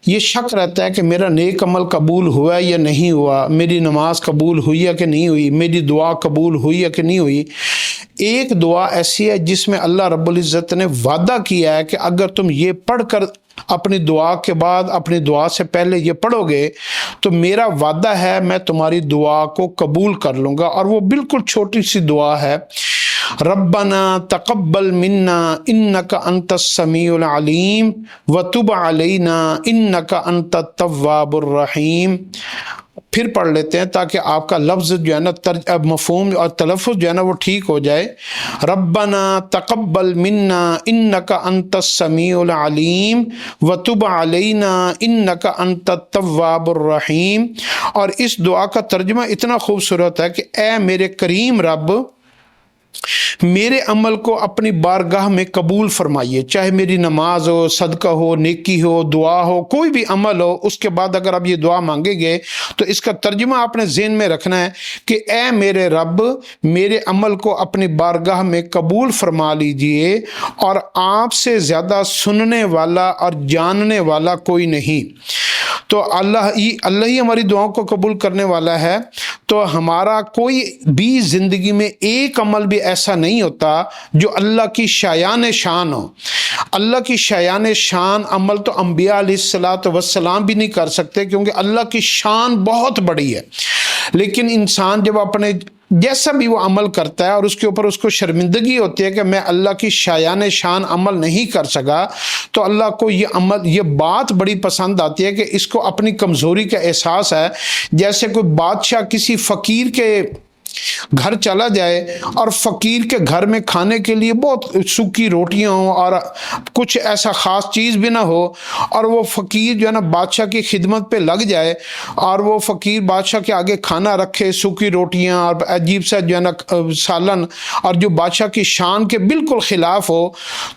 یہ شک رہتا ہے کہ میرا نیک عمل قبول ہوا یا نہیں ہوا، میری نماز قبول ہوئی یا کہ نہیں ہوئی، میری دعا قبول ہوئی یا کہ نہیں ہوئی۔ ایک دعا ایسی ہے جس میں اللہ رب العزت نے وعدہ کیا ہے کہ اگر تم یہ پڑھ کر اپنی دعا کے بعد، اپنی دعا سے پہلے یہ پڑھو گے تو میرا وعدہ ہے میں تمہاری دعا کو قبول کر لوں گا۔ اور وہ بالکل چھوٹی سی دعا ہے، ربنا تقبل منا انک انت السمیع العلیم وتب علینا انک انت التواب الرحیم۔ پھر پڑھ لیتے ہیں تاکہ آپ کا لفظ جو ہے نا مفہوم اور تلفظ جو ہے نا وہ ٹھیک ہو جائے۔ ربنا تقبل منا انک انت السمیع العلیم وتب علینا انک انت التواب الرحیم۔ اور اس دعا کا ترجمہ اتنا خوبصورت ہے کہ اے میرے کریم رب، میرے عمل کو اپنی بارگاہ میں قبول فرمائیے، چاہے میری نماز ہو، صدقہ ہو، نیکی ہو، دعا ہو، کوئی بھی عمل ہو۔ اس کے بعد اگر آپ یہ دعا مانگیں گے تو اس کا ترجمہ آپ نے ذہن میں رکھنا ہے کہ اے میرے رب، میرے عمل کو اپنی بارگاہ میں قبول فرما لیجئے، اور آپ سے زیادہ سننے والا اور جاننے والا کوئی نہیں۔ تو اللہ ہی ہماری دعاؤں کو قبول کرنے والا ہے۔ تو ہمارا کوئی بھی زندگی میں ایک عمل بھی ایسا نہیں ہوتا جو اللہ کی شایان شان ہو۔ اللہ کی شایان شان عمل تو انبیاء علیہ السلام بھی نہیں کر سکتے، کیونکہ اللہ کی شان بہت بڑی ہے۔ لیکن انسان جب اپنے جیسا بھی وہ عمل کرتا ہے اور اس کے اوپر اس کو شرمندگی ہوتی ہے کہ میں اللہ کی شایان شان عمل نہیں کر سکا، تو اللہ کو یہ بات بڑی پسند آتی ہے کہ اس کو اپنی کمزوری کا احساس ہے۔ جیسے کوئی بادشاہ کسی فقیر کے گھر چلا جائے اور فقیر کے گھر میں کھانے کے لیے بہت سوکھی روٹیاں ہوں اور کچھ ایسا خاص چیز بھی نہ ہو، اور وہ فقیر جو ہے نا بادشاہ کی خدمت پہ لگ جائے اور وہ فقیر بادشاہ کے آگے کھانا رکھے، سوکھی روٹیاں اور عجیب سا جو ہے نا سالن، اور جو بادشاہ کی شان کے بالکل خلاف ہو،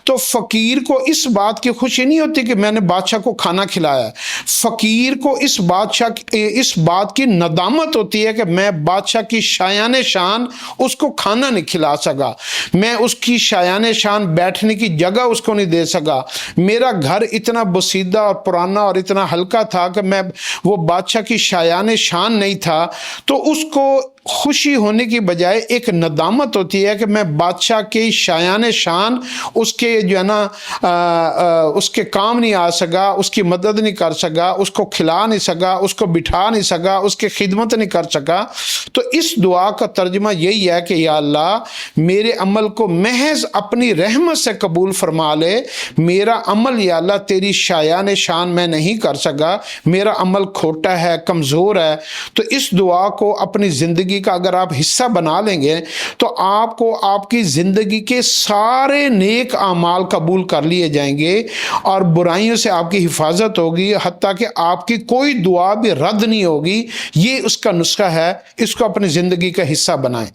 تو فقیر کو اس بات کی خوشی نہیں ہوتی کہ میں نے بادشاہ کو کھانا کھلایا۔ فقیر کو اس بات کی ندامت ہوتی ہے کہ میں بادشاہ کی شایان شان اس کو کھانا نہیں کھلا سکا، میں اس کی شایان شان بیٹھنے کی جگہ اس کو نہیں دے سکا، میرا گھر اتنا بسیدہ اور پرانا اور اتنا ہلکا تھا کہ میں وہ بادشاہ کی شایان شان نہیں تھا۔ تو اس کو خوشی ہونے کی بجائے ایک ندامت ہوتی ہے کہ میں بادشاہ کی شایان شان اس کے جو ہے نا اس کے کام نہیں آ سکا، اس کی مدد نہیں کر سکا، اس کو کھلا نہیں سکا، اس کو بٹھا نہیں سکا، اس کی خدمت نہیں کر سکا۔ تو اس دعا کا ترجمہ یہی ہے کہ یا اللہ، میرے عمل کو محض اپنی رحمت سے قبول فرما لے۔ میرا عمل یا اللہ تیری شایان شان میں نہیں کر سکا، میرا عمل کھوٹا ہے، کمزور ہے۔ تو اس دعا کو اپنی زندگی کا اگر آپ حصہ بنا لیں گے تو آپ کو آپ کی زندگی کے سارے نیک اعمال قبول کر لیے جائیں گے اور برائیوں سے آپ کی حفاظت ہوگی، حتیٰ کہ آپ کی کوئی دعا بھی رد نہیں ہوگی۔ یہ اس کا نسخہ ہے، اس کو اپنی زندگی کا حصہ بنائیں۔